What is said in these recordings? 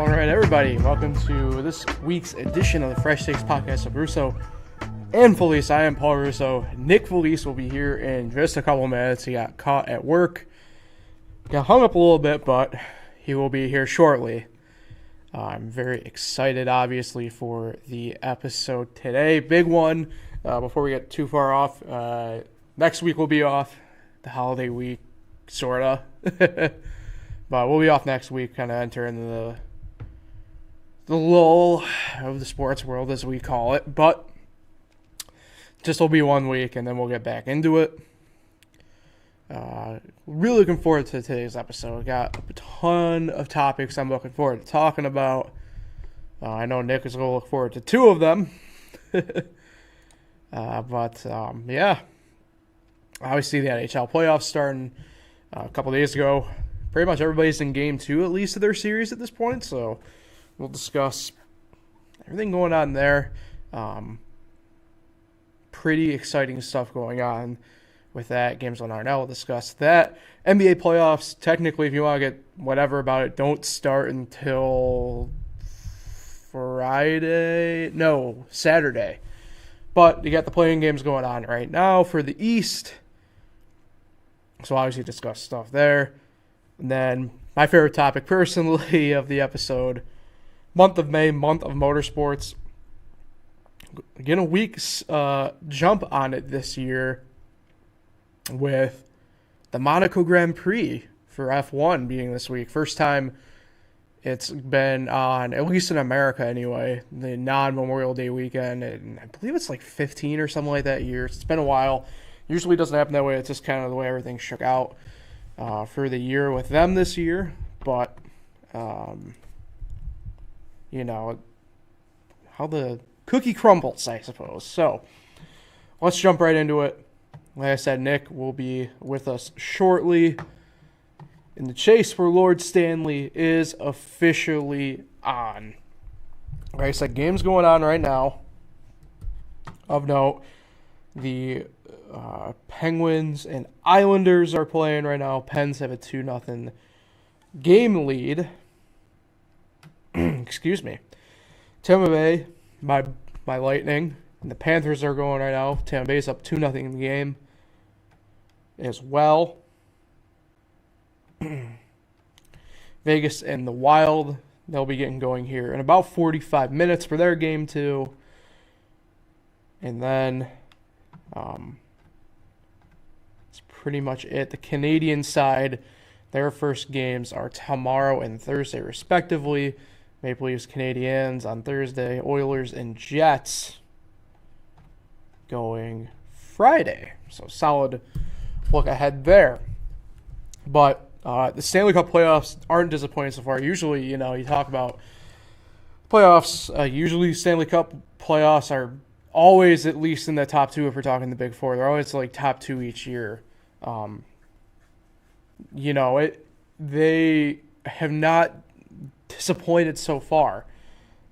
All right, everybody, welcome to this week's edition of the Fresh Takes podcast of Russo and Felice. I am Paul Russo. Nick Felice will be here in just a couple minutes. He got caught at work. Got hung up a little bit, but he will be here shortly. I'm very excited, obviously, for the episode today. Big one. Before we get too far off, next week will be off. The holiday week, sort of. But we'll be off next week, kind of enter into the lull of the sports world, as we call it. But just will be 1 week, and then we'll get back into it. Really looking forward to today's episode. Got a ton of topics I'm looking forward to talking about. I know Nick is going to look forward to 2 of them. Yeah. Obviously, the NHL playoffs starting a couple days ago. Pretty much everybody's in game 2, at least, of their series at this point. So we'll discuss everything going on there. Pretty exciting stuff going on with that. Games on now. We'll discuss that. NBA playoffs, technically, if you want to get whatever about it, don't start until Saturday. But you got the playing games going on right now for the East. So obviously discuss stuff there. And then my favorite topic personally of the episode, month of May, month of motorsports. Again, a week's jump on it this year with the Monaco Grand Prix for F1 being this week. First time it's been on, at least in America anyway, the non-Memorial Day weekend. And I believe it's like 15 or something like that year. It's been a while. Usually doesn't happen that way. It's just kind of the way everything shook out for the year with them this year. But, how the cookie crumbles, I suppose. So, let's jump right into it. Like I said, Nick will be with us shortly. In the chase for Lord Stanley is officially on. Like I said, games going on right now. Of note, the Penguins and Islanders are playing right now. Pens have a 2-0 game lead. Excuse me. Tampa Bay, my Lightning, and the Panthers are going right now. Tampa Bay's up 2-0 in the game as well. Vegas and the Wild, they'll be getting going here in about 45 minutes for their game 2. And then that's pretty much it. The Canadian side, their first games are tomorrow and Thursday respectively. Maple Leafs, Canadiens on Thursday. Oilers and Jets going Friday. So solid look ahead there. But the Stanley Cup playoffs aren't disappointing so far. Usually, you talk about playoffs. Usually Stanley Cup playoffs are always at least in the top 2 if we're talking the Big Four. They're always like top 2 each year. They have not disappointed so far.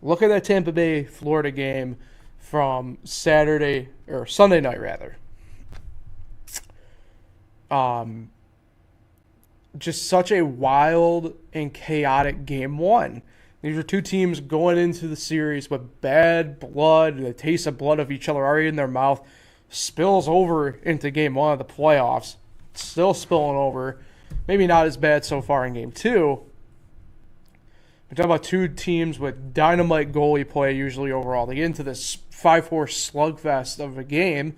Look at that Tampa Bay Florida game from Sunday night rather. Just such a wild and chaotic game 1. These are 2 teams going into the series with bad blood, the taste of blood of each other already in their mouth, spills over into game 1 of the playoffs, still spilling over. Maybe not as bad so far in game 2. We're talking about 2 teams with dynamite goalie play usually overall. They get into this 5-4 slugfest of a game.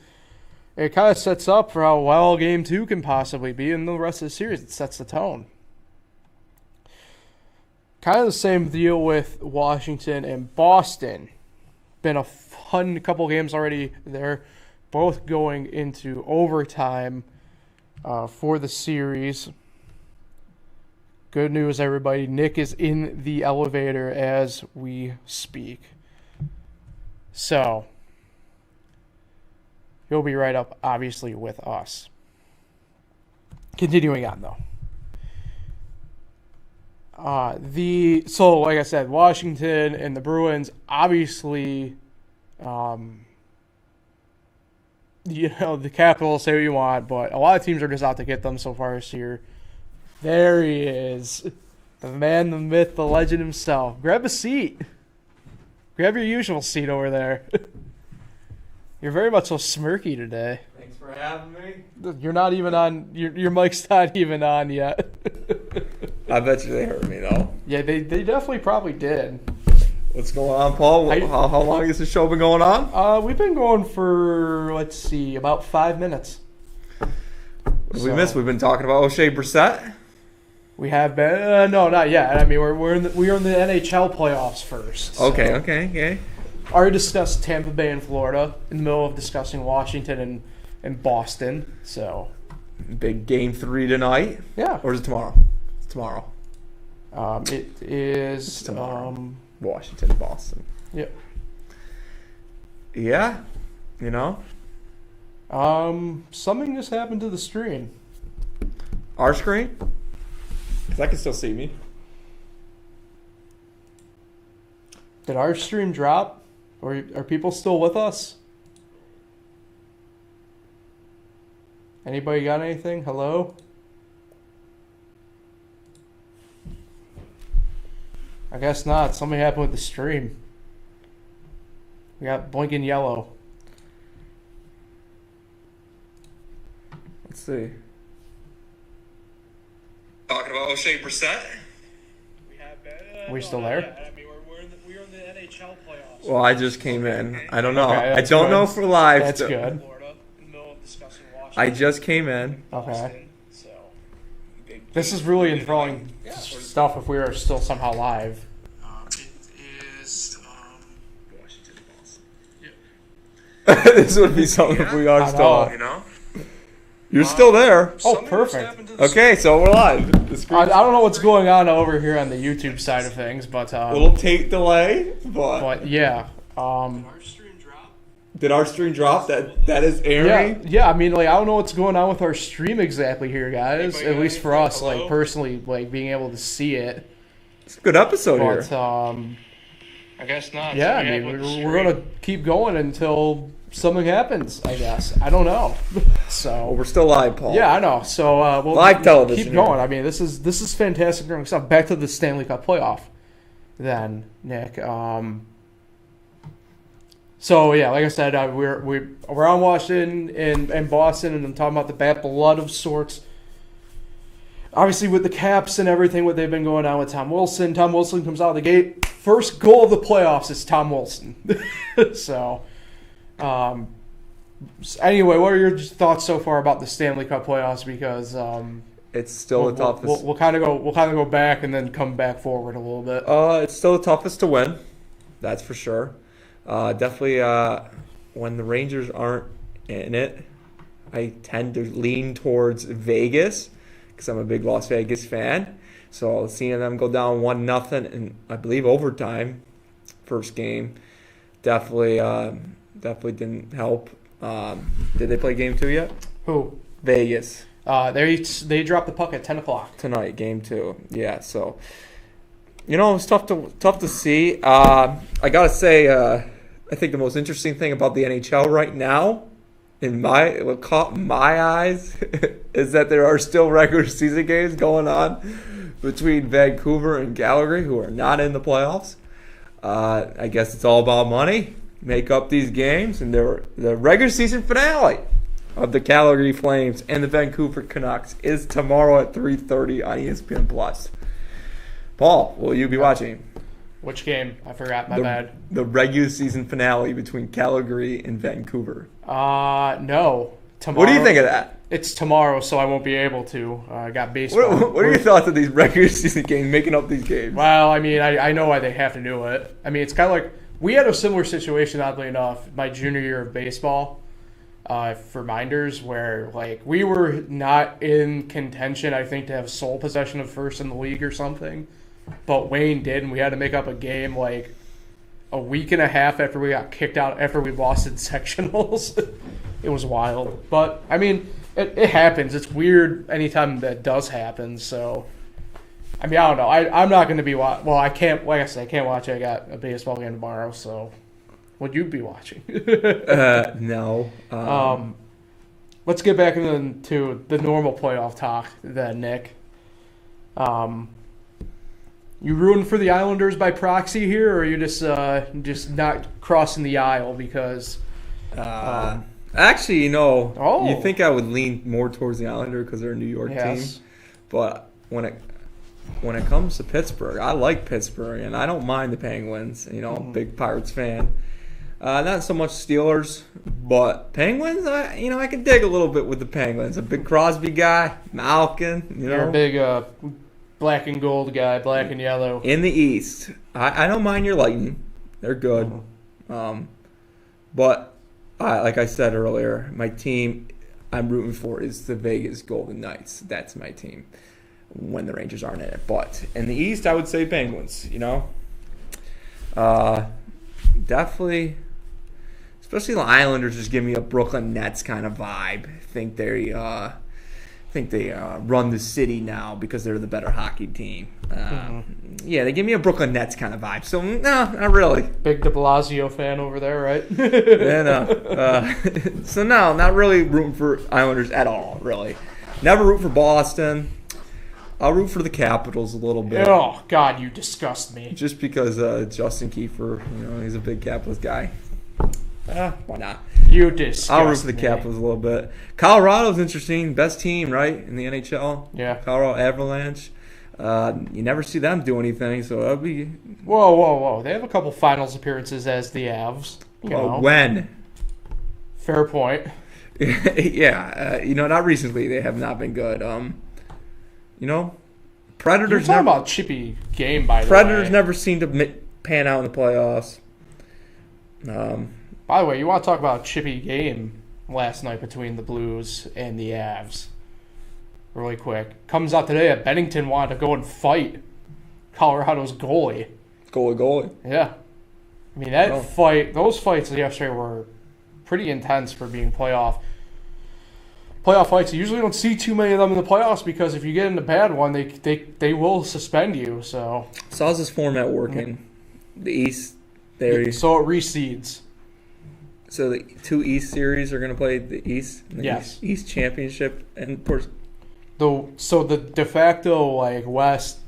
It kind of sets up for how well game 2 can possibly be, and the rest of the series, it sets the tone. Kind of the same deal with Washington and Boston. Been a fun couple games already there, both going into overtime for the series. Good news, everybody. Nick is in the elevator as we speak. So, he'll be right up, obviously, with us. Continuing on, though. So, like I said, Washington and the Bruins, obviously, the Capitals, say what you want, but a lot of teams are just out to get them so far this year. There he is. The man, the myth, the legend himself. Grab a seat. Grab your usual seat over there. You're very much so smirky today. Thanks for having me. You're not even on. Your mic's not even on yet. I bet you they heard me, though. Yeah, they definitely probably did. What's going on, Paul? How long has the show been going on? We've been going for, let's see, about 5 minutes. What did we miss? We've been talking about O'Shea Brissett. We have been. No, not yet. I mean, we're in the NHL playoffs first. So. Okay. Already discussed Tampa Bay and Florida. In the middle of discussing Washington and Boston. So. Big game 3 tonight. Yeah. Or is it tomorrow? It's tomorrow. It is. It's tomorrow. Washington, Boston. Yep. Yeah. You know. Something just happened to the stream. Our screen? Because I can still see me. Did our stream drop? Or are people still with us? Anybody got anything? Hello? I guess not. Something happened with the stream. We got blinking yellow. Let's see. Talking about O'Shea Brissett? Are we still there? Yeah, I mean, we're in the NHL playoffs. Well, I just came in. I don't know. Okay, I don't know if we're live. That's good. Florida, in the middle of discussing Washington. I just came in. Okay. So, This is really enthralling stuff if we are still somehow live. it is Washington, Boston. This would be something if we are I still. know. You know? You're still there. Oh, perfect. Okay, so we're live. The I screen's don't know what's going on over here on the YouTube side of things, but a little tape delay, but yeah. our stream drop. did our stream drop? That is airing. Yeah. I mean, like, I don't know what's going on with our stream exactly here, guys. Anybody At least for got us, anything? like Hello? personally, like being able to see it. It's a good episode But here. I guess not. yeah, I Something mean, happened with the we're stream. gonna keep going until something happens. I guess I don't know. Well, So we're still live, Paul. yeah, I know. So we'll Live television keep here. going. I mean, this is fantastic stuff. Back to the Stanley Cup playoff, then Nick. So yeah, like I said, we're on Washington and Boston, and I'm talking about the bad blood of sorts. Obviously, with the Caps and everything, what they've been going on with Tom Wilson. Tom Wilson comes out of the gate. First goal of the playoffs is Tom Wilson. So, anyway, what are your thoughts so far about the Stanley Cup playoffs? Because It's still the toughest. We'll kind of go back and then come back forward a little bit. It's still the toughest to win. That's for sure. Definitely, when the Rangers aren't in it, I tend to lean towards Vegas because I'm a big Las Vegas fan. So seeing them go down 1-0 in, I believe, overtime, first game, definitely didn't help. Did they play game 2 yet? Who? Vegas They dropped the puck at 10 o'clock. tonight, game 2. Yeah, so it's tough to see. I gotta say, I think the most interesting thing about the NHL right now, what caught my eyes, is that there are still regular season games going on between Vancouver and Calgary, who are not in the playoffs. I guess it's all about money. Make up these games, and the regular season finale of the Calgary Flames and the Vancouver Canucks is tomorrow at 3:30 on ESPN Plus. Paul, will you be watching? Which game? I forgot. My bad. The regular season finale between Calgary and Vancouver. No. Tomorrow. What do you think of that? It's tomorrow, so I won't be able to. I got baseball. What are your thoughts of these regular season games, making up these games? Well, I mean, I know why they have to do it. I mean, it's kind of like we had a similar situation, oddly enough, my junior year of baseball for Minders, where like we were not in contention, I think, to have sole possession of first in the league or something. But Wayne did, and we had to make up a game like a week and a half after we got kicked out, after we lost in sectionals. It was wild. But, I mean, it happens. It's weird anytime that does happen. So, I mean, I don't know. I'm not going to be watching. Well, I can't, like I said, I can't watch it. I got a baseball game tomorrow, so would you be watching? No. Let's get back into the normal playoff talk then, Nick. You rooting for the Islanders by proxy here, or are you just not crossing the aisle because? Actually, Oh. you think I would lean more towards the Islanders because they're a New York team, but when it comes to Pittsburgh, I like Pittsburgh, and I don't mind the Penguins. Big Pirates fan. Not so much Steelers, but Penguins. I can dig a little bit with the Penguins. A big Crosby guy, Malkin. You're a big black and gold guy, black and yellow. In the East, I don't mind your Lightning. They're good. But like I said earlier, my team I'm rooting for is the Vegas Golden Knights. That's my team when the Rangers aren't in it. But in the East, I would say Penguins. Definitely. Especially the Islanders just give me a Brooklyn Nets kind of vibe. I think they run the city now because they're the better hockey team. Yeah, they give me a Brooklyn Nets kind of vibe. So no, not really. Big de Blasio fan over there, right? Yeah, no. So no, not really rooting for Islanders at all. Really, never root for Boston. I'll root for the Capitals a little bit. Oh God, you disgust me. Just because Justin Kiefer, he's a big Capitals guy. Why not? You disgust me. I'll root for the Capitals a little bit. Colorado's interesting. Best team, right, in the NHL? Yeah. Colorado Avalanche. You never see them do anything, so that'll be... Whoa. They have a couple finals appearances as the Avs. When? Fair point. Yeah. Not recently. They have not been good. Predators... You're talking about chippy game, by the way. Predators never seem to pan out in the playoffs. By the way, you want to talk about a chippy game last night between the Blues and the Avs. Really quick. Comes out today that Bennington wanted to go and fight Colorado's goalie. Goalie. Yeah. I mean, those fights yesterday were pretty intense for being playoff fights. You usually don't see too many of them in the playoffs because if you get in a bad one, they will suspend you. So how's this format working? The East... So it reseeds. So the two East series are going to play the East, and the East Championship, and of course, so the de facto West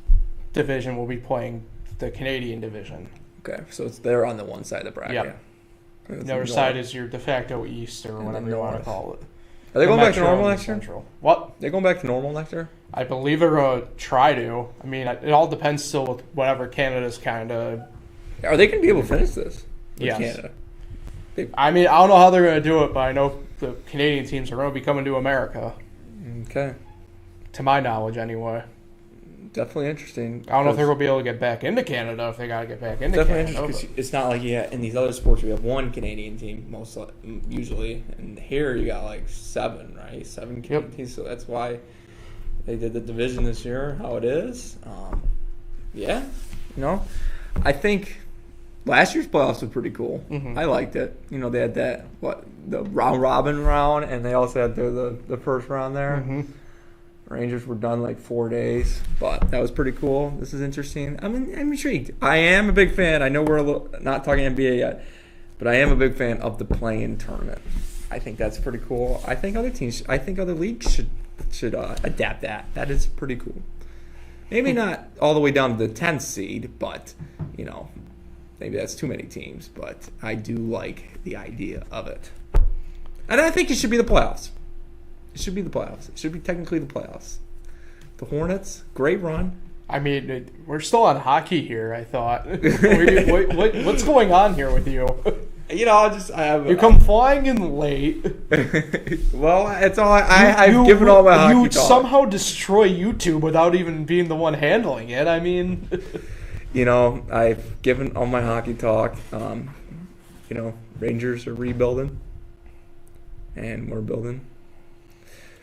division will be playing the Canadian division. Okay, so they're on the one side of the bracket. Yeah. The other side is your de facto East or whatever you want to call it. Are they going back to normal next year? What? They're going back to normal next year? I believe they're going to try to. I mean, it all depends still with whatever Canada's kind of. Are they going to be able to finish this with yes. Canada? I mean, I don't know how they're going to do it, but I know the Canadian teams are going to be coming to America. Okay. To my knowledge, anyway. Definitely interesting. I don't know if they're going to be able to get back into Canada if they got to get back into Canada. Definitely interesting because it's not like in these other sports we have one Canadian team usually, and here you got 7, right? 7 Canadian teams, so that's why they did the division this year how it is. Yeah, I think. Last year's playoffs were pretty cool. Mm-hmm. I liked it. They had the round robin round, and they also had the first round there. Mm-hmm. Rangers were done 4 days, but that was pretty cool. This is interesting. I'm intrigued. I am a big fan. I know we're not talking NBA yet, but I am a big fan of the play-in tournament. I think that's pretty cool. I think other leagues should adapt that. That is pretty cool. Maybe not all the way down to the 10th seed, but maybe that's too many teams, but I do like the idea of it. And I think it should be the playoffs. It should be the playoffs. It should be technically the playoffs. The Hornets, great run. I mean, we're still on hockey here, I thought. What's going on here with you? You come flying in late. Well, it's all I've given all my hockey talk. You somehow destroy YouTube without even being the one handling it. I mean... I've given all my hockey talk. Rangers are rebuilding, and we're building.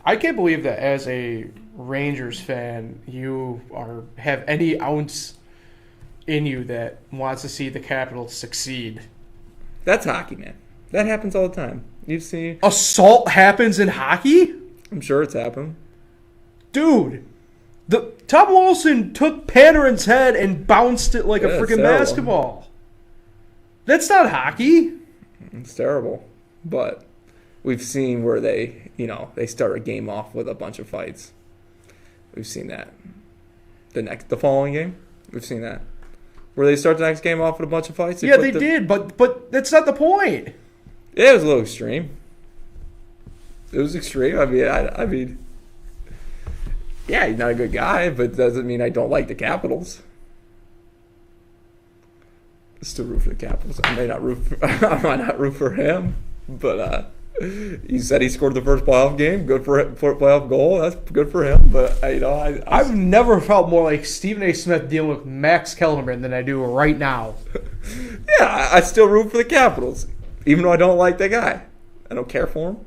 I can't believe that as a Rangers fan, you have any ounce in you that wants to see the Capitals succeed. That's hockey, man. That happens all the time. You've seen assault happens in hockey. I'm sure it's happened, dude. Tom Wilson took Panarin's head and bounced it like a freaking basketball. That's not hockey. It's terrible. But we've seen where they start a game off with a bunch of fights. We've seen that. The following game, We've seen that. Where they start the next game off with a bunch of fights? Yeah, they did, but that's not the point. Yeah, it was a little extreme. It was extreme. I mean, yeah, he's not a good guy, but doesn't mean I don't like the Capitals. I still root for the Capitals. I might not root for him, but he said he scored the first playoff game. Good for playoff goal. That's good for him. But I've never felt more like Stephen A. Smith dealing with Max Kellerman than I do right now. Yeah, I still root for the Capitals, even though I don't like that guy. I don't care for him.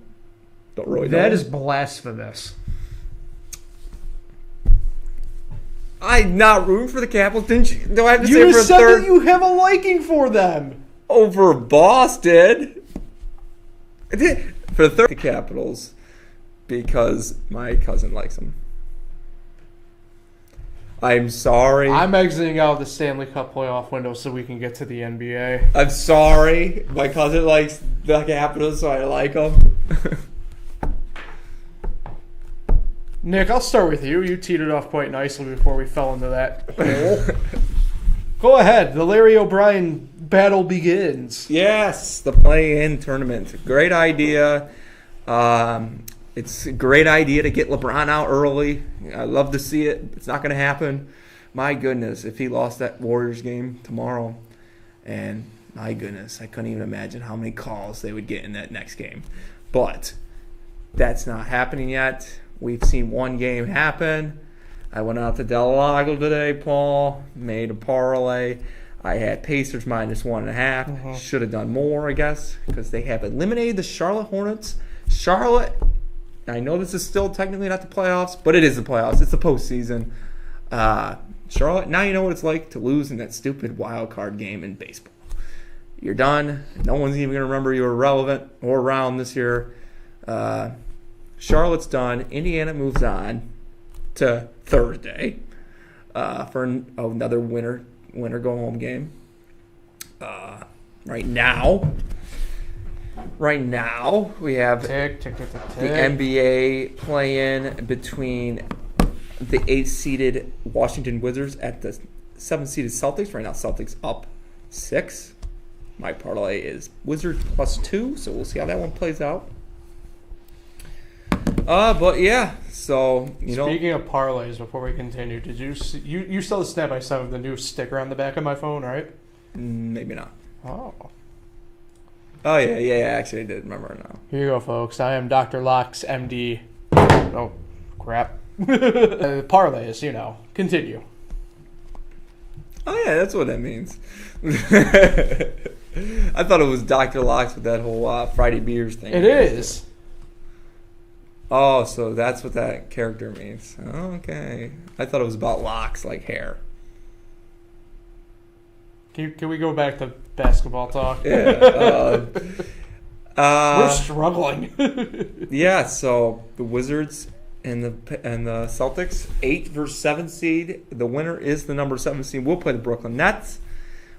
Don't really. That is blasphemous. I'm not rooting for the Capitals. Didn't you? Do I have to You say for a just said third that you have a liking for them. over Boston? I did for the third Capitals because my cousin likes them. I'm sorry. I'm exiting out of the Stanley Cup playoff window so we can get to the NBA. I'm sorry. My cousin likes the Capitals, so I like them. Nick, I'll start with you. You teed it off quite nicely before we fell into that hole. Go ahead. The Larry O'Brien battle begins. Yes, the play-in tournament. Great idea. It's a great idea to get LeBron out early. I love to see it. It's not going to happen. My goodness, if he lost that Warriors game tomorrow, and my goodness, I couldn't even imagine how many calls they would get in that next game. But that's not happening yet. We've seen one game happen. I went out to Del Lago today, Paul, made a parlay. I had Pacers -1.5. Should have done more, I guess, because they have eliminated the Charlotte Hornets. Charlotte, I know this is still technically not the playoffs, but it is the playoffs. It's the postseason. Charlotte, now you know what it's like to lose in that stupid wild card game in baseball. You're done. No one's even going to remember you were relevant or around this year. Charlotte's done. Indiana moves on to Thursday for another winner go home game. Right now we have Tick, tick, tick, tick, the tick. NBA play-in between the 8th-seeded Washington Wizards at the 7th-seeded Celtics. Right now, Celtics up 6. My parlay is Wizards +2, so we'll see how that one plays out. But yeah, so Speaking of parlays, before we continue, did you see, you saw the snap I sent with the new sticker on the back of my phone, right? Maybe not. Oh yeah. Actually, I did remember now. Here you go, folks. I am Dr. Locke's MD. Oh, crap. Parlays, Continue. Oh yeah, that's what that means. I thought it was Dr. Locke's with that whole Friday beers thing. It is. Oh, so that's what that character means. Okay. I thought it was about locks, like hair. Can we go back to basketball talk? Yeah. We're struggling. Yeah, so the Wizards and the Celtics, 8th versus 7th seed. The winner is the number 7 seed. We'll play the Brooklyn Nets.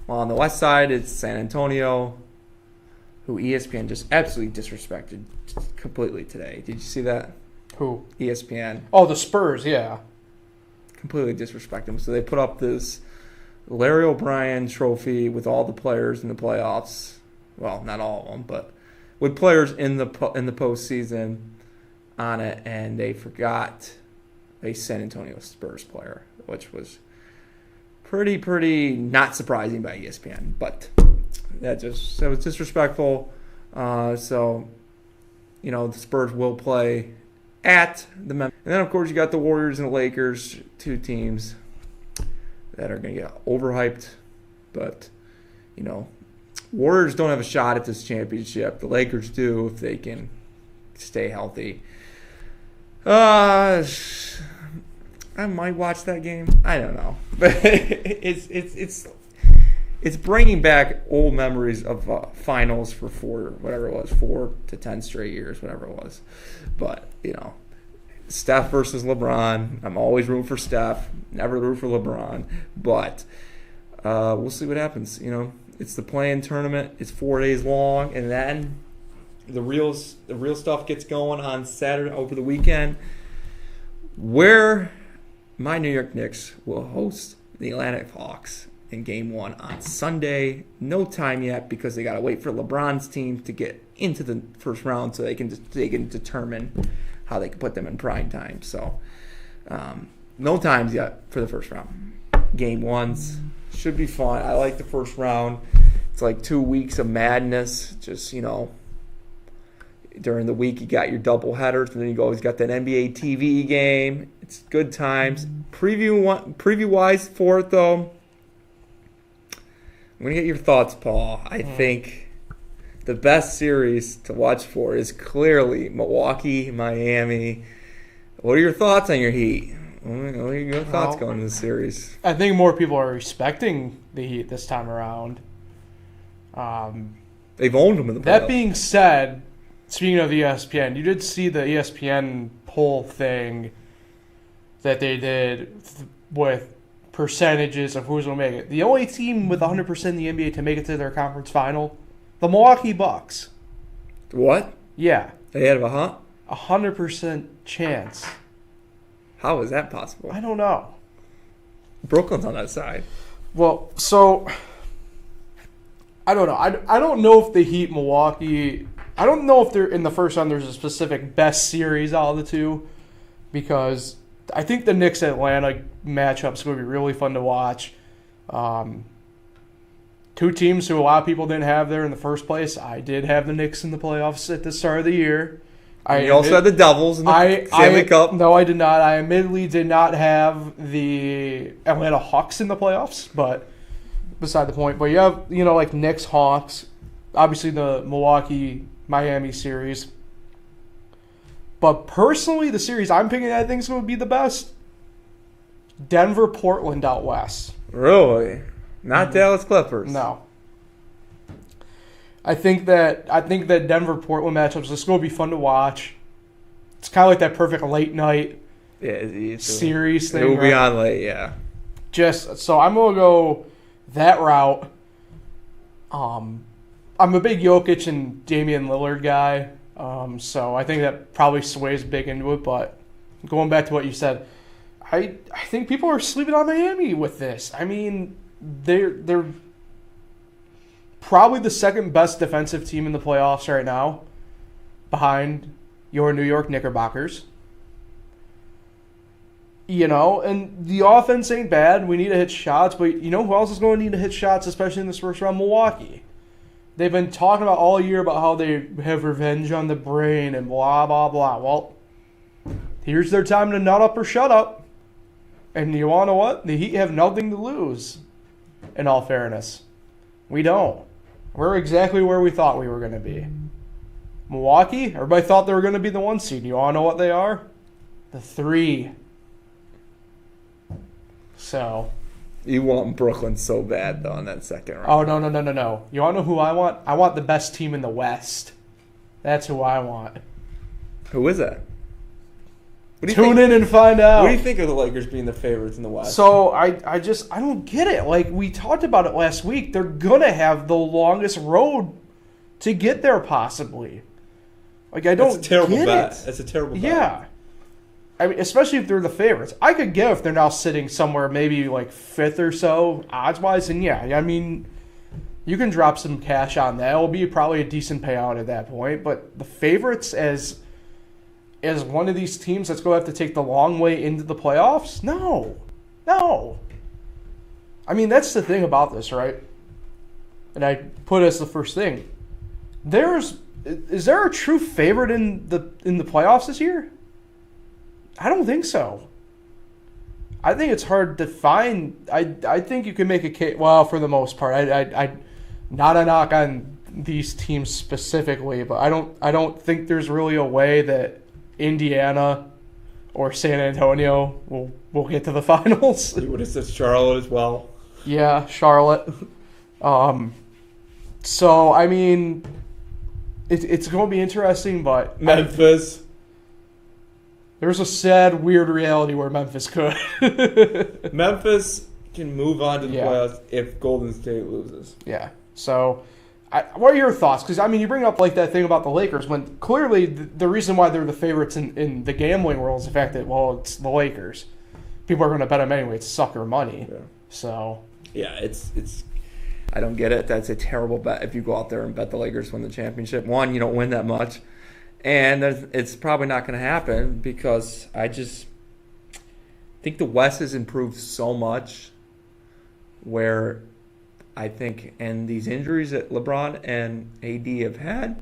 While on the west side, it's San Antonio, who ESPN just absolutely disrespected completely today. Did you see that? Who? ESPN. Oh, the Spurs, yeah. Completely disrespect them. So they put up this Larry O'Brien trophy with all the players in the playoffs. Well, not all of them, but with players in the postseason on it, and they forgot a San Antonio Spurs player, which was pretty not surprising by ESPN, but that was disrespectful. So the Spurs will play at the Memphis. And then, of course, you got the Warriors and the Lakers, two teams that are going to get overhyped. But, Warriors don't have a shot at this championship. The Lakers do if they can stay healthy. I might watch that game. I don't know. But it's bringing back old memories of finals for 4 to 10 straight years, whatever it was. But, Steph versus LeBron. I'm always rooting for Steph. Never root for LeBron. But we'll see what happens. It's the play-in tournament. It's 4 days long. And then the real stuff gets going on Saturday over the weekend, where my New York Knicks will host the Atlanta Hawks in Game 1 on Sunday. No time yet because they got to wait for LeBron's team to get into the first round so they can determine how they can put them in prime time. So no times yet for the first round. Game 1s should be fun. I like the first round. It's like 2 weeks of madness. Just, during the week you got your double headers, and then you always got that NBA TV game. It's good times. Preview-wise for it, though, I'm going to get your thoughts, Paul. I think the best series to watch for is clearly Milwaukee, Miami. What are your thoughts on your Heat? What are your thoughts going into the series? I think more people are respecting the Heat this time around. They've owned them in the playoffs. That being said, speaking of ESPN, you did see the ESPN poll thing that they did with percentages of who's going to make it. The only team with 100% in the NBA to make it to their conference final, the Milwaukee Bucks. What? Yeah. They had a 100% chance. How is that possible? I don't know. Brooklyn's on that side. Well, so I don't know. I don't know if the Heat, Milwaukee, I don't know if they're in the first round there's a specific best series out of the two, because I think the Knicks Atlanta matchup is going to be really fun to watch. Two teams who a lot of people didn't have there in the first place. I did have the Knicks in the playoffs at the start of the year. You also had the Devils in the Stanley Cup. No, I did not. I admittedly did not have the Atlanta Hawks in the playoffs, but beside the point. But you have, like Knicks, Hawks, obviously the Milwaukee-Miami series. But personally, the series I'm picking I think is going to be the best, Denver-Portland out west. Really? Not Dallas Clippers? No. I think that Denver-Portland matchup is going to be fun to watch. It's kind of like that perfect late night series thing. It will be on late, yeah. So I'm going to go that route. I'm a big Jokic and Damian Lillard guy, so I think that probably sways big into it. But going back to what you said, I think people are sleeping on Miami with this. I mean, they're probably the second best defensive team in the playoffs right now, behind your New York Knickerbockers. And the offense ain't bad. We need to hit shots, but who else is going to need to hit shots, especially in this first round? Milwaukee. They've been talking about all year about how they have revenge on the brain and blah, blah, blah. Well, here's their time to nut up or shut up. And you want to know what? The Heat have nothing to lose, in all fairness. We don't. We're exactly where we thought we were going to be. Milwaukee, everybody thought they were going to be the 1 seed. You want to know what they are? The 3. So. You want Brooklyn so bad, though, in that second round. Oh, no. You want to know who I want? I want the best team in the West. That's who I want. Who is that? Tune in and find out. What do you think of the Lakers being the favorites in the West? So, I don't get it. Like, we talked about it last week. They're going to have the longest road to get there, possibly. Like, I don't get it. That's a terrible bet. That's a terrible bet. Yeah. I mean, especially if they're the favorites. I could get if they're now sitting somewhere maybe like 5th or so, odds-wise, and yeah, I mean, you can drop some cash on that. It'll be probably a decent payout at that point. But the favorites as one of these teams that's going to have to take the long way into the playoffs? No. I mean, that's the thing about this, right? And I put it as the first thing. Is there a true favorite in the playoffs this year? I don't think so. I think it's hard to find. I think you can make a case. Well, for the most part, I not a knock on these teams specifically, but I don't think there's really a way that Indiana or San Antonio will get to the finals. You would have said Charlotte as well. Yeah, Charlotte. So I mean, it's going to be interesting, but Memphis. There's a sad, weird reality where Memphis could. Memphis can move on to the playoffs if Golden State loses. Yeah. So, what are your thoughts? Because, I mean, you bring up like that thing about the Lakers when clearly the reason why they're the favorites in the gambling world is the fact that, well, it's the Lakers. People are going to bet them anyway. It's sucker money. Yeah. So Yeah, it's. I don't get it. That's a terrible bet if you go out there and bet the Lakers win the championship. One, you don't win that much, and it's probably not going to happen because I just think the West has improved so much. Where I think, and these injuries that LeBron and AD have had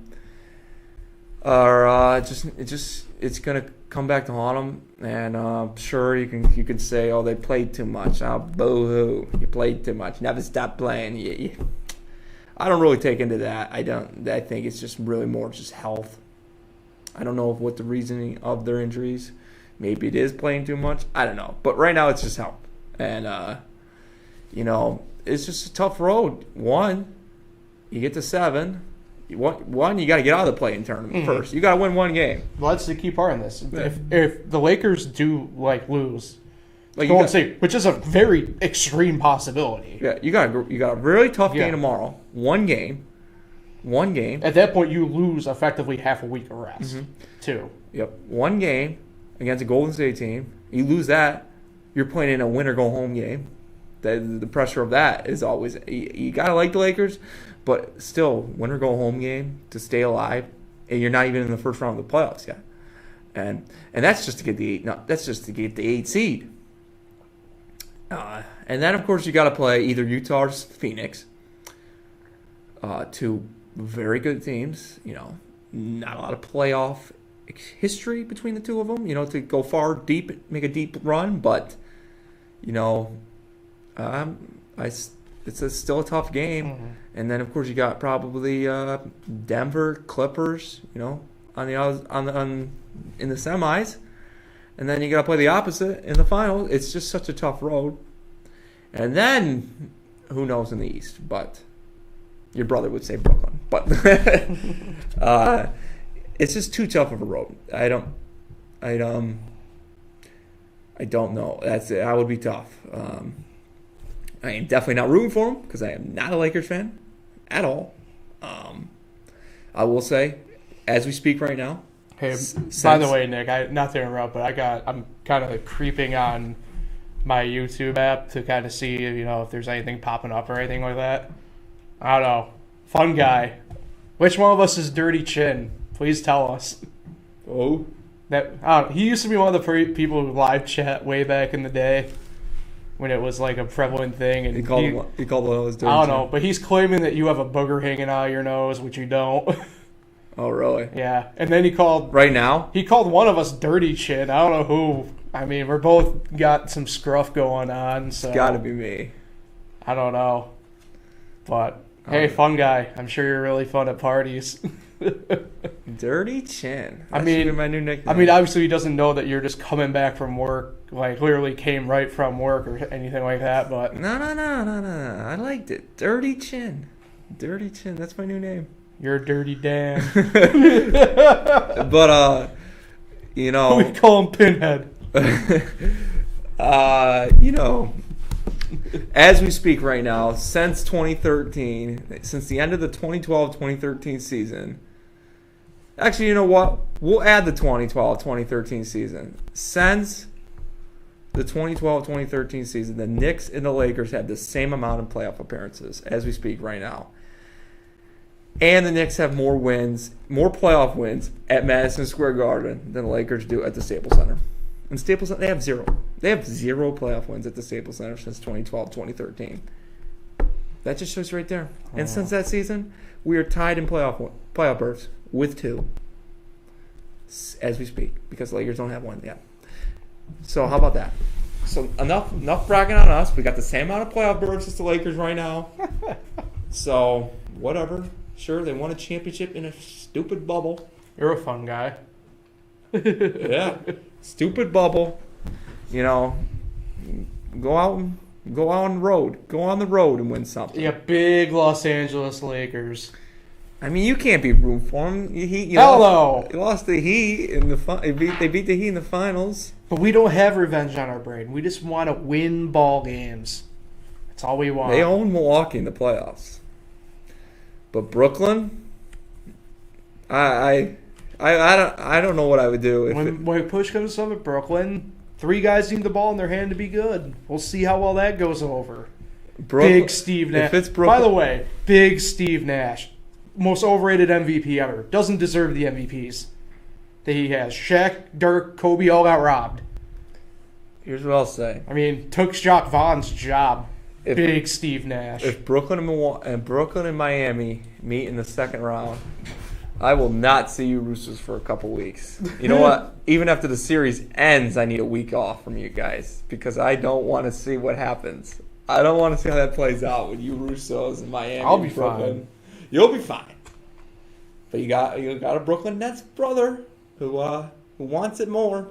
are it's going to come back to haunt them. And sure, you can say, oh, they played too much. Oh, boo-hoo, you played too much. Never stop playing. I don't really take into that. I think it's just really more just health. I don't know what the reasoning of their injuries. Maybe it is playing too much. I don't know. But right now it's just health. And it's just a tough road. One, you get to 7. One, you got to get out of the play-in tournament first. You got to win one game. well, that's the key part in this. Yeah. If the Lakers do lose, Like Golden State, which is a very extreme possibility. Yeah, you got a really tough Yeah. game tomorrow. One game. At that point, you lose effectively half a week of rest, too. Yep, one game against a Golden State team. You lose that, you're playing in a win or go home game. The pressure of that is always you gotta like the Lakers, but still win or go home game to stay alive, and you're not even in the first round of the playoffs yet. And that's just to get the 8. No, that's just to get the 8 seed. And then of course you got to play either Utah or Phoenix. Two very good teams. Not a lot of playoff history between the two of them. To go far deep, make a deep run, but it's still a tough game. And then of course you got probably Denver Clippers. On in the semis, and then you got to play the opposite in the final. It's just such a tough road. And then who knows in the East? But your brother would say Brooklyn. But it's just too tough of a road. I don't know. That's it. That would be tough. I am definitely not rooting for them because I am not a Lakers fan at all. I will say, as we speak right now. Hey, by the way, Nick, not to interrupt, but I'm kind of creeping on my YouTube app to kind of see if there's anything popping up or anything like that. I don't know. Fun guy. Which one of us is Dirty Chin? Please tell us. Oh. He used to be one of the people who live chat way back in the day when it was like a prevalent thing. And he called one of those dirty. I don't know, but he's claiming that you have a booger hanging out of your nose, which you don't. Oh, really? Yeah. And then he called... Right now? He called one of us Dirty Chin. I don't know who. I mean, we're both got some scruff going on, so... It's gotta be me. I don't know. But, hey, fun guy. I'm sure you're really fun at parties. Dirty Chin. I mean, should be my new nickname. I mean, obviously he doesn't know that you're just coming back from work, like literally came right from work or anything like that, but... No. I liked it. Dirty Chin. Dirty Chin. That's my new name. You're Dirty Dan. But, We call him Pinhead. As we speak right now, since 2013, since the end of the 2012-2013 season, actually, you know what? We'll add the 2012-2013 season. Since the 2012-2013 season, the Knicks and the Lakers have the same amount of playoff appearances as we speak right now. And the Knicks have more playoff wins at Madison Square Garden than the Lakers do at the Staples Center. And Staples Center, they have 0. They have 0 playoff wins at the Staples Center since 2012-2013. That just shows you right there. And since that season, we are tied in playoff berths with 2 as we speak because the Lakers don't have one yet. So how about that? So enough bragging on us. We got the same amount of playoff berths as the Lakers right now. So whatever. Sure, they won a championship in a stupid bubble. You're a fun guy. Yeah, stupid bubble. Go out on the road. Go on the road and win something. Yeah, big Los Angeles Lakers. I mean, you can't be rooting for them. Hell no. You lost the Heat in the they beat the Heat in the finals. But we don't have revenge on our brain. We just want to win ball games. That's all we want. They own Milwaukee in the playoffs. But Brooklyn, I don't know what I would do if when push comes to shove at Brooklyn, 3 guys need the ball in their hand to be good. We'll see how well that goes over. Brooklyn, Big Steve Nash. If it's By Brooklyn, the way, Big Steve Nash. Most overrated MVP ever. Doesn't deserve the MVPs that he has. Shaq, Dirk, Kobe all got robbed. here's what I'll say. I mean, took Jacques Vaughn's job. If- Big Steve Nash. If Brooklyn and Miami meet in the second round, I will not see you Roosters for a couple weeks. You know what? Even after the series ends, I need a week off from you guys because I don't want to see what happens. I don't want to see how that plays out with you Russos in Miami. I'll be and Brooklyn. fine. You'll be fine. But you got a Brooklyn Nets brother who wants it more.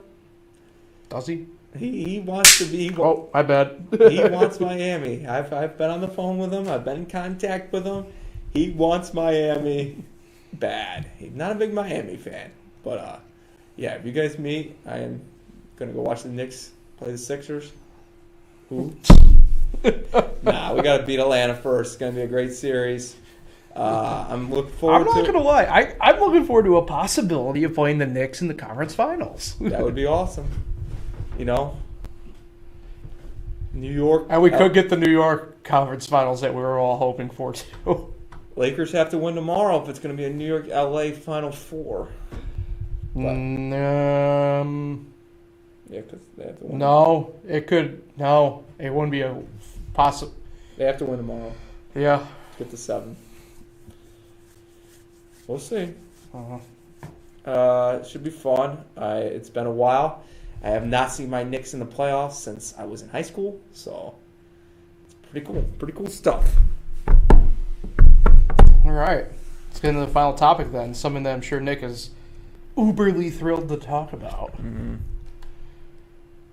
Does he? He wants to be. Oh, my bad. He wants Miami. I've been on the phone with him. I've been in contact with him. He wants Miami bad. He's not a big Miami fan. But, yeah, if you guys meet, I am going to go watch the Knicks play the Sixers. Who? Nah, we got to beat Atlanta first. It's going to be a great series. I'm looking forward I'm not going to lie. I'm looking forward to a possibility of playing the Knicks in the conference finals. That would be awesome. You know? New York. And we could get the New York conference finals that we were all hoping for, too. Lakers have to win tomorrow if it's going to be a New York LA Final Four. Yeah, Yeah, because they have to win. no, it could. No, it wouldn't be a possible. They have to win tomorrow Yeah. to get to 7. We'll see. Uh-huh. It should be fun. It's been a while. I have not seen my Knicks in the playoffs since I was in high school, so it's pretty cool. Pretty cool stuff. All right. Let's get into the final topic then. Something that I'm sure Nick is uberly thrilled to talk about. Mm-hmm.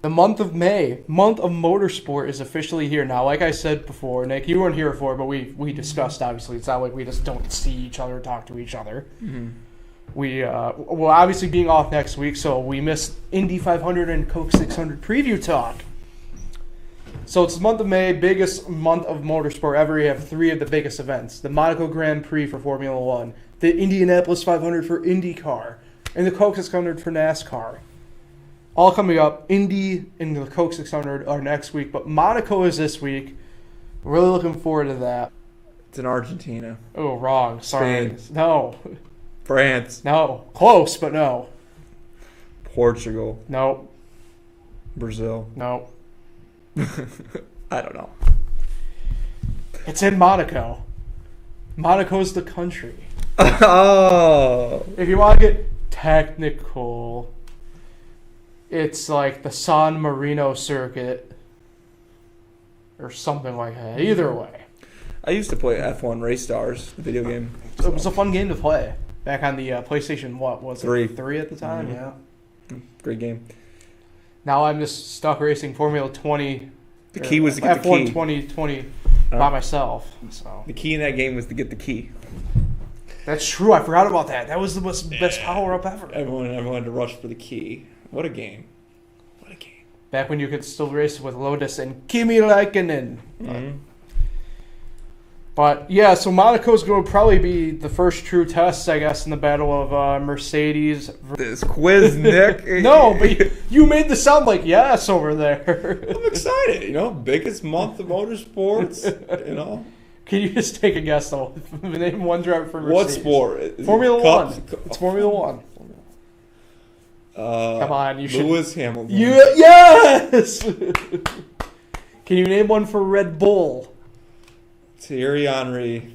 The month of May, month of motorsport, is officially here now. Like I said before, Nick, you weren't here for it, but we discussed, obviously. It's not like we just don't see each other, talk to each other. Mm-hmm. We, well, obviously being off next week, so we missed Indy 500 and Coke 600 preview talk. So it's the month of May, biggest month of motorsport ever. You have 3 of the biggest events. The Monaco Grand Prix for Formula 1, the Indianapolis 500 for IndyCar, and the Coke 600 for NASCAR. All coming up. Indy and the Coke 600 are next week, but Monaco is this week. Really looking forward to that. It's in Argentina. Oh, wrong. Sorry. Spain. No. France. No. Close, but no. Portugal. No. Brazil. No. I don't know. It's in Monaco. Monaco's the country. Oh. If you want to get technical, it's like the San Marino circuit or something like that. Either way. I used to play F1 Race Stars, the video game. It was a fun game to play. Back on the PlayStation, what was it? 3. 3 at the time, Mhm. yeah. Great game. Now I'm just stuck racing Formula 20. The key was to get the F1 key. 2020 by myself. So The key in that game was to get the key. that's true. I forgot about that. That was the best power up ever. Everyone had to rush for the key. What a game. What a game. Back when you could still race with Lotus and Kimi Räikkönen. Mm-hmm. But yeah, so Monaco's going to probably be the first true test, I guess, in the battle of Mercedes. This quiz, Nick. No, but you made the sound like yes over there. I'm excited. You know, biggest month of motorsports. You know, Can you just take a guess though? Name one driver for Mercedes. what sport? Is it Formula Cups? One. It's Formula One. Come on, you should. Lewis Hamilton. Yes. Can you name one for Red Bull? Thierry Henry.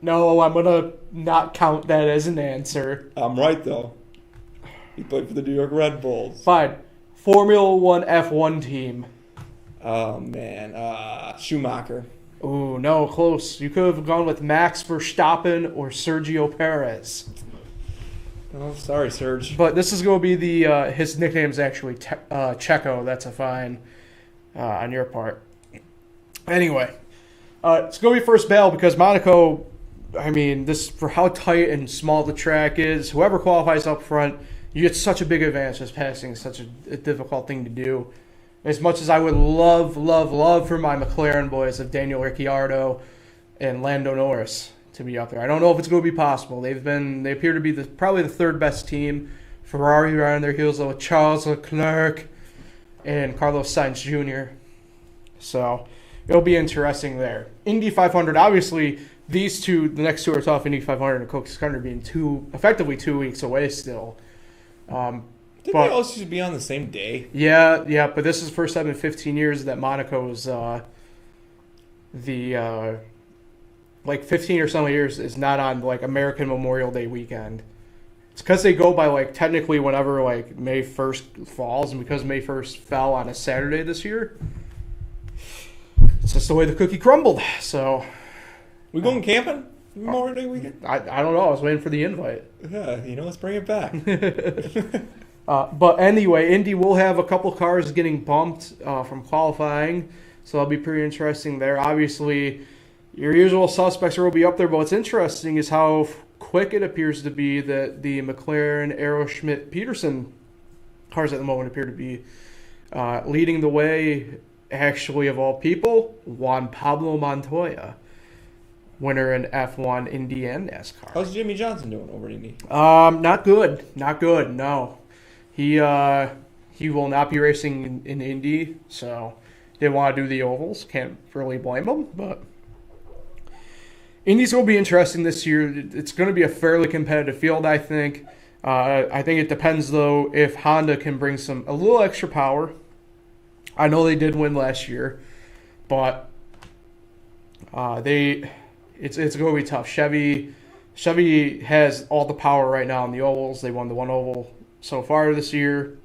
No, I'm gonna not count that as an answer. I'm right though. He played for the New York Red Bulls. Fine. Formula One F1 team. Oh man, Schumacher. Ooh, no, close. You could have gone with Max Verstappen or Sergio Perez. Oh, sorry, Serge. But this is going to be the his nickname's actually Checo. That's a fine on your part. Anyway, it's going to be first battle because Monaco, I mean, this for how tight and small the track is, whoever qualifies up front, you get such a big advantage as passing is such a difficult thing to do. As much as I would love for my McLaren boys of Daniel Ricciardo and Lando Norris to be up there. I don't know if it's going to be possible. They appear to be probably the third best team. Ferrari right on their heels with Charles Leclerc. and Carlos Sainz Jr. So it'll be interesting there. Indy 500, obviously, these two, the next two are tough. Indy 500 and Coke 600 being effectively 2 weeks away still. Didn't they all should be on the same day? Yeah, but this is the first time in 15 years that Monaco's 15 or so years is not on like American Memorial Day weekend. It's because they go by like technically whenever like May 1st falls, and because May 1st fell on a Saturday this year, it's just the way the cookie crumbled. So We going camping Memorial Day weekend? I don't know. I was waiting for the invite. Yeah, let's bring it back. But anyway, Indy will have a couple cars getting bumped from qualifying, so that'll be pretty interesting there. Obviously, your usual suspects will be up there, but what's interesting is how quick it appears to be that the McLaren, Aero, Schmidt, Peterson cars at the moment appear to be leading the way, actually, of all people, Juan Pablo Montoya, winner in F1, Indy, and NASCAR. How's Jimmy Johnson doing over at Indy? Not good. No. He will not be racing in Indy, so didn't want to do the ovals. Can't really blame him, but Indy's will be interesting this year. It's going to be a fairly competitive field, I think. I think it depends, though, if Honda can bring a little extra power. I know they did win last year, but it's going to be tough. Chevy has all the power right now in the ovals. They won the one oval so far this year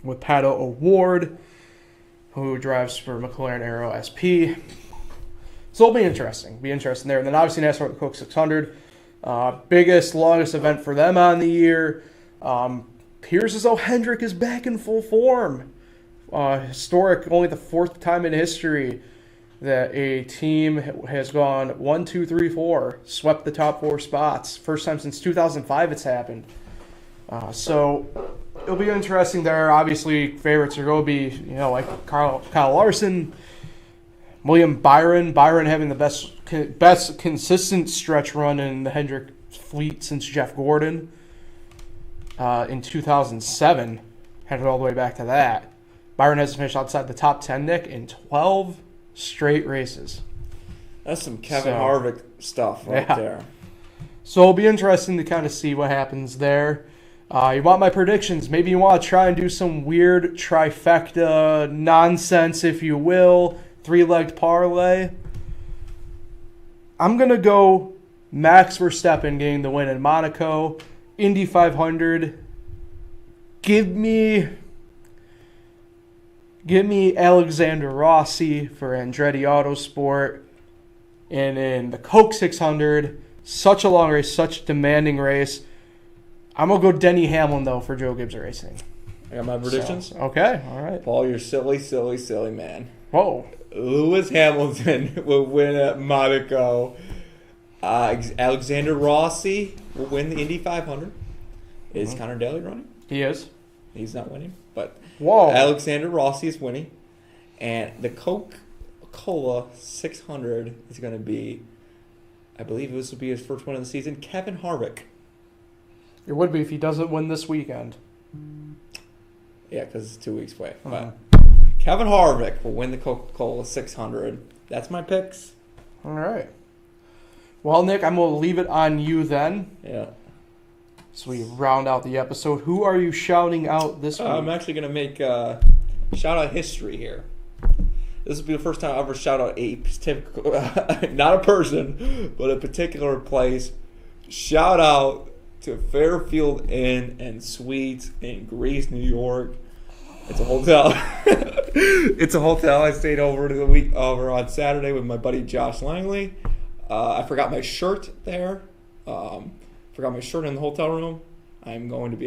with Pato O'Ward, who drives for McLaren Aero SP. So it'll be interesting. There. And then obviously NASCAR with the Coke 600. Biggest, longest event for them on the year. Appears as though Hendrick is back in full form. Historic, only the fourth time in history that a team has gone 1, 2, 3, 4, swept the top 4 spots. First time since 2005 it's happened. So it'll be interesting there. Obviously, favorites are going to be, like Kyle Larson, William Byron. Byron having the best consistent stretch run in the Hendrick fleet since Jeff Gordon in 2007. Had it all the way back to that. Byron has finished outside the top 10, Nick, in 12 straight races. That's some Kevin Harvick stuff there. So it'll be interesting to kind of see what happens there. You want my predictions? Maybe you want to try and do some weird trifecta nonsense, if you will. 3-legged parlay. I'm going to go Max Verstappen getting the win in Monaco. Indy 500. Give me Alexander Rossi for Andretti Autosport. And in the Coke 600, such a long race, such a demanding race. I'm going to go Denny Hamlin, though, for Joe Gibbs Racing. I got my predictions. Okay, all right. Paul, you're silly man. Whoa. Lewis Hamilton will win at Monaco. Alexander Rossi will win the Indy 500. Is Connor Daly running? He is. He's not winning, but Whoa. Alexander Rossi is winning. And the Coca-Cola 600 is going to be, I believe this will be his first win of the season, Kevin Harvick. It would be if he doesn't win this weekend. Yeah, because it's 2 weeks away. But Kevin Harvick will win the Coca-Cola 600. That's my picks. All right. Well, Nick, I'm going to leave it on you then. Yeah. So we round out the episode. Who are you shouting out this week? I'm actually going to make shout-out history here. This will be the first time I ever shout out a typical, not a person, but a particular place. Shout out to Fairfield Inn and Suites in Greece, New York. It's a hotel. It's a hotel I stayed over on Saturday with my buddy Josh Langley. I forgot my shirt there. Forgot my shirt in the hotel room. I'm going to be